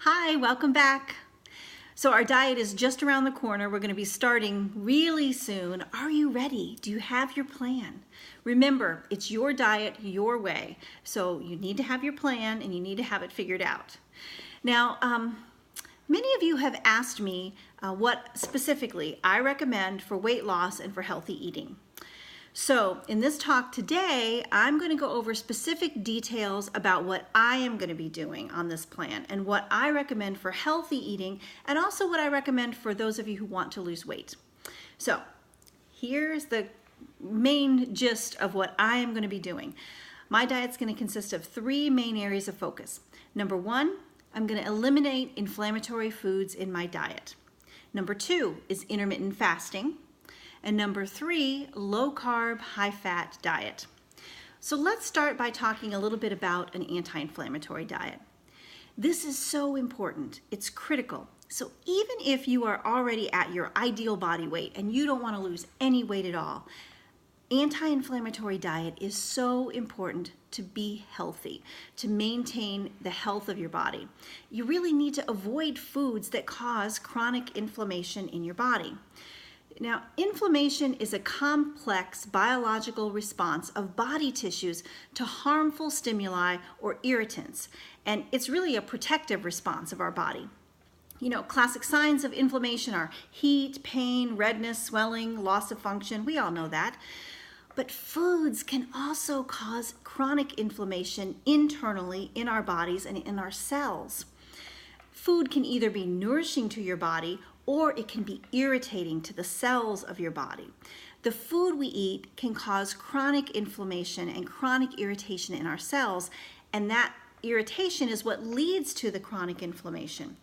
Hi, welcome back. So our diet is just around the corner. We're going to be starting really soon. Are you ready? Do you have your plan? Remember, it's your diet, your way. So you need to have your plan and you need to have it figured out. Now, many of you have asked me what specifically I recommend for weight loss and for healthy eating. So in this talk today, I'm going to go over specific details about what I am going to be doing on this plan and what I recommend for healthy eating and also what I recommend for those of you who want to lose weight. So here's the main gist of what I am going to be doing. My diet's going to consist of three main areas of focus. Number one, I'm going to eliminate inflammatory foods in my diet. Number two is intermittent fasting. And number three, low carb, high fat diet. So let's start by talking a little bit about an anti-inflammatory diet. This is so important. It's critical. So even if you are already at your ideal body weight and you don't want to lose any weight at all, anti-inflammatory diet is so important to be healthy, to maintain the health of your body. You really need to avoid foods that cause chronic inflammation in your body. Now, inflammation is a complex biological response of body tissues to harmful stimuli or irritants, and it's really a protective response of our body. You know, classic signs of inflammation are heat, pain, redness, swelling, loss of function. We all know that. But foods can also cause chronic inflammation internally in our bodies and in our cells. Food can either be nourishing to your body or it can be irritating to the cells of your body. The food we eat can cause chronic inflammation and chronic irritation in our cells, and that irritation is what leads to the chronic inflammation.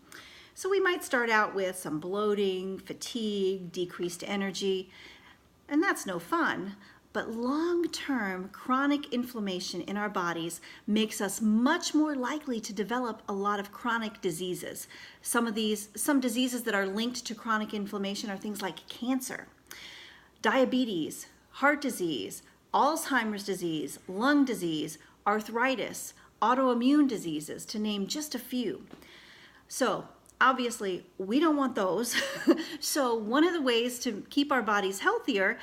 So we might start out with some bloating, fatigue, decreased energy, and that's no fun. But long-term chronic inflammation in our bodies makes us much more likely to develop a lot of chronic diseases. Some diseases that are linked to chronic inflammation are things like cancer, diabetes, heart disease, Alzheimer's disease, lung disease, arthritis, autoimmune diseases, to name just a few. So obviously, we don't want those. So one of the ways to keep our bodies healthier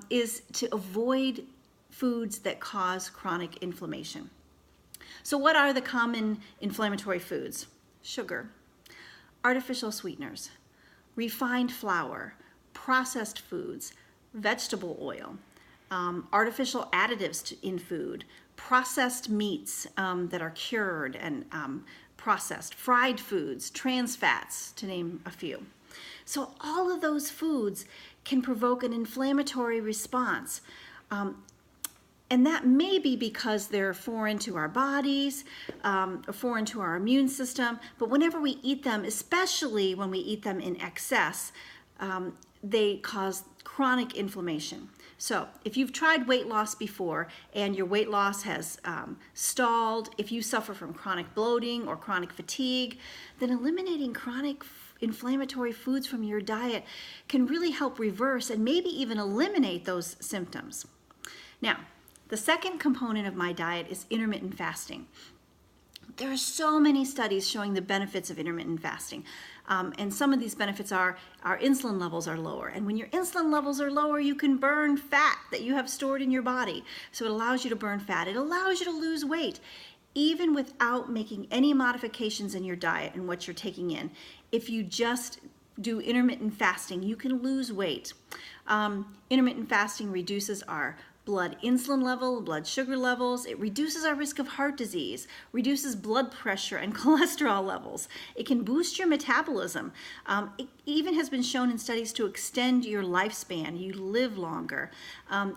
is to avoid foods that cause chronic inflammation. So what are the common inflammatory foods? Sugar, artificial sweeteners, refined flour, processed foods, vegetable oil, artificial additives in food, processed meats that are cured and processed, fried foods, trans fats, to name a few. So all of those foods can provoke an inflammatory response. And that may be because they're foreign to our bodies, or foreign to our immune system. But whenever we eat them, especially when we eat them in excess, they cause chronic inflammation. So if you've tried weight loss before and your weight loss has stalled, if you suffer from chronic bloating or chronic fatigue, then eliminating chronic inflammatory foods from your diet can really help reverse and maybe even eliminate those symptoms. Now, the second component of my diet is intermittent fasting. There are so many studies showing the benefits of intermittent fasting. And some of these benefits are our insulin levels are lower. And when your insulin levels are lower, you can burn fat that you have stored in your body. So it allows you to burn fat. It allows you to lose weight, even without making any modifications in your diet and what you're taking in. If you just do intermittent fasting, you can lose weight. Intermittent fasting reduces our blood insulin level, blood sugar levels. It reduces our risk of heart disease, reduces blood pressure and cholesterol levels. It can boost your metabolism. It even has been shown in studies to extend your lifespan. You live longer.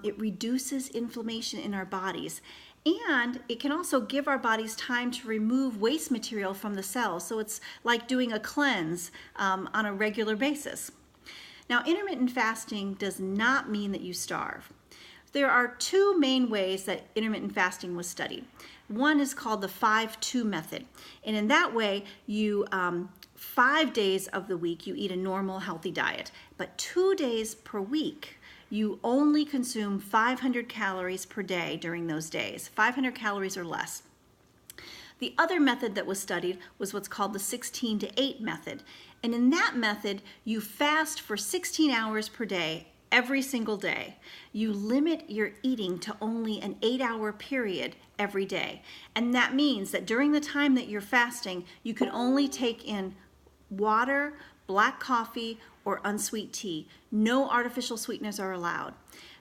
It reduces inflammation in our bodies. And it can also give our bodies time to remove waste material from the cells. So it's like doing a cleanse on a regular basis. Now, intermittent fasting does not mean that you starve. There are two main ways that intermittent fasting was studied. One is called the 5-2 method. And in that way, you 5 days of the week, you eat a normal, healthy diet. But 2 days per week, you only consume 500 calories per day during those days, 500 calories or less. The other method that was studied was what's called the 16 to 8 method. And in that method, you fast for 16 hours per day, every single day. You limit your eating to only an 8-hour period every day. And that means that during the time that you're fasting, you can only take in water, black coffee, or unsweet tea. No artificial sweeteners are allowed.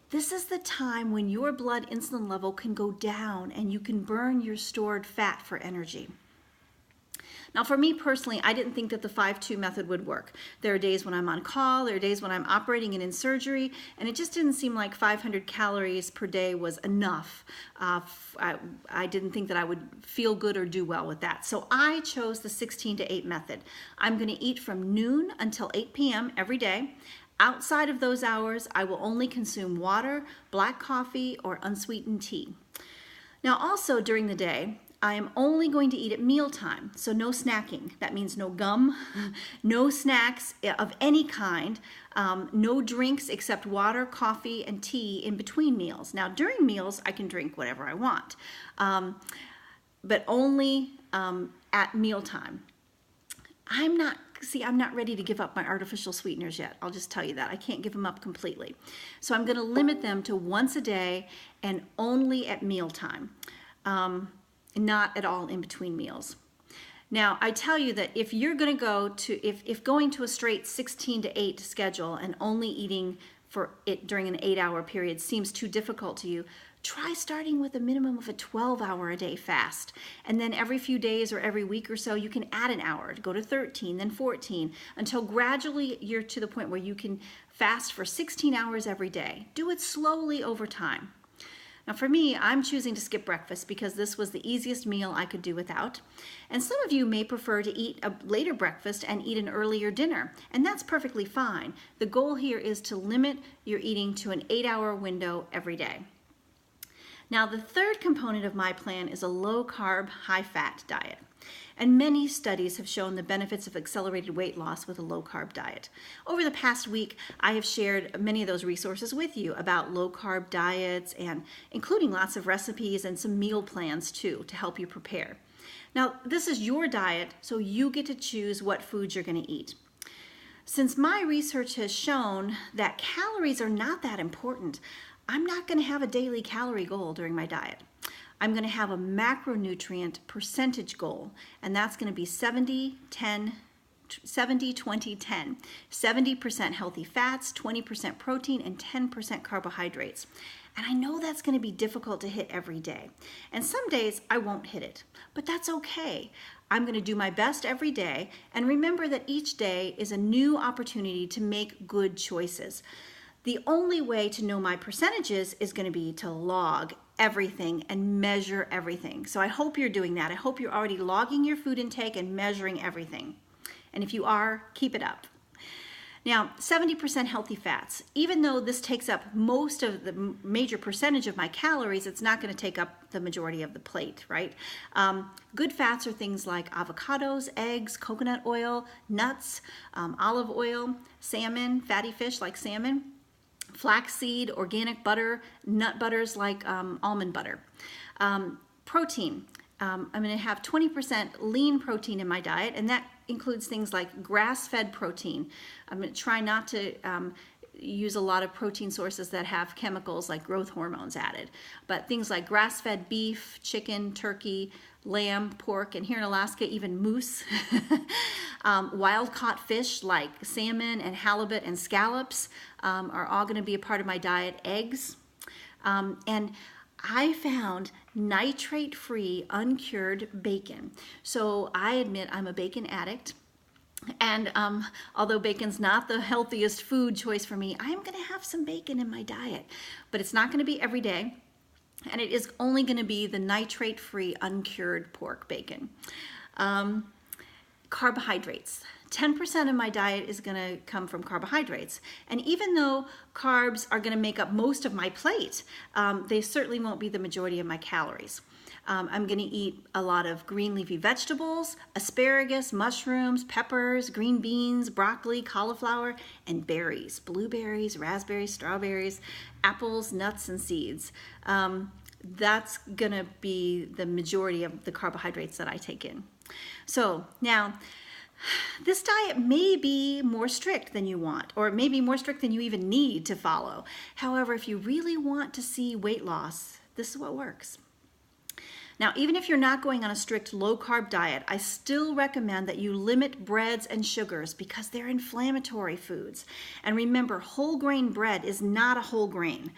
This is the time when your blood insulin level can go down and you can burn your stored fat for energy. Now, for me personally, I didn't think that the 5-2 method would work. There are days when I'm on call, there are days when I'm operating and in surgery, and it just didn't seem like 500 calories per day was enough. I didn't think that I would feel good or do well with that. So I chose the 16 to 8 method. I'm going to eat from noon until 8 p.m. every day. Outside of those hours, I will only consume water, black coffee, or unsweetened tea. Now, also during the day, I am only going to eat at mealtime, so no snacking. That means no gum, no snacks of any kind, no drinks except water, coffee, and tea in between meals. Now, during meals, I can drink whatever I want, but only at mealtime. I'm not ready to give up my artificial sweeteners yet. I'll just tell you that. I can't give them up completely. So I'm going to limit them to once a day and only at mealtime. Not at all in between meals. Now, I tell you that if you're going to go to, if going to a straight 16 to 8 schedule and only eating for it during an 8-hour period seems too difficult to you, try starting with a minimum of a 12-hour a day fast. And then every few days or every week or so, you can add an hour to go to 13, then 14, until gradually you're to the point where you can fast for 16 hours every day. Do it slowly over time. Now for me, I'm choosing to skip breakfast because this was the easiest meal I could do without. And some of you may prefer to eat a later breakfast and eat an earlier dinner, and that's perfectly fine. The goal here is to limit your eating to an 8-hour window every day. Now the third component of my plan is a low-carb, high-fat diet. And many studies have shown the benefits of accelerated weight loss with a low-carb diet. Over the past week, I have shared many of those resources with you about low-carb diets, and including lots of recipes and some meal plans too to help you prepare. Now, this is your diet, so you get to choose what foods you're going to eat. Since my research has shown that calories are not that important, I'm not going to have a daily calorie goal during my diet. I'm going to have a macronutrient percentage goal, and that's going to be 70, 20, 10. 70% healthy fats, 20% protein, and 10% carbohydrates. And I know that's going to be difficult to hit every day. And some days I won't hit it, but that's okay. I'm going to do my best every day, and remember that each day is a new opportunity to make good choices. The only way to know my percentages is going to be to log everything and measure everything. So I hope you're doing that. I hope you're already logging your food intake and measuring everything. And if you are, keep it up. Now, 70% healthy fats. Even though this takes up most of the major percentage of my calories, it's not going to take up the majority of the plate, right? Good fats are things like avocados, eggs, coconut oil, nuts, olive oil, salmon, fatty fish like salmon, flaxseed, organic butter, nut butters like almond butter. Protein. I'm going to have 20% lean protein in my diet, and that includes things like grass-fed protein. I'm going to try not to use a lot of protein sources that have chemicals like growth hormones added, but things like grass-fed beef, chicken, turkey, lamb, pork, and here in Alaska, even moose. Wild-caught fish like salmon and halibut and scallops are all going to be a part of my diet. Eggs. And I found nitrate-free, uncured bacon. So I admit I'm a bacon addict. And although bacon's not the healthiest food choice for me, I'm going to have some bacon in my diet. But it's not going to be every day. And it is only going to be the nitrate-free, uncured pork bacon. Carbohydrates. 10% of my diet is going to come from carbohydrates. And even though carbs are going to make up most of my plate, they certainly won't be the majority of my calories. I'm going to eat a lot of green leafy vegetables, asparagus, mushrooms, peppers, green beans, broccoli, cauliflower, and berries, blueberries, raspberries, strawberries, apples, nuts, and seeds. that's gonna be the majority of the carbohydrates that I take in. So now, this diet may be more strict than you want, or it may be more strict than you even need to follow. However, if you really want to see weight loss, this is what works. Now, even if you're not going on a strict low-carb diet, I still recommend that you limit breads and sugars because they're inflammatory foods. And remember, whole grain bread is not a whole grain.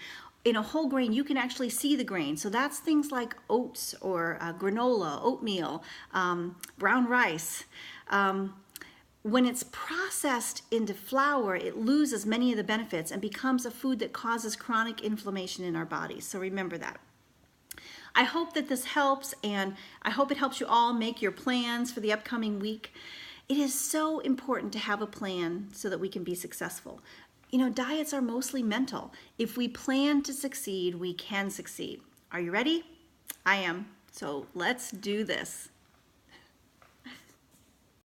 In a whole grain, you can actually see the grain. So that's things like oats or granola, oatmeal, brown rice. When it's processed into flour, it loses many of the benefits and becomes a food that causes chronic inflammation in our bodies. So remember that. I hope that this helps, and I hope it helps you all make your plans for the upcoming week. It is so important to have a plan so that we can be successful. You know, diets are mostly mental. If we plan to succeed, we can succeed. Are you ready? I am. So let's do this.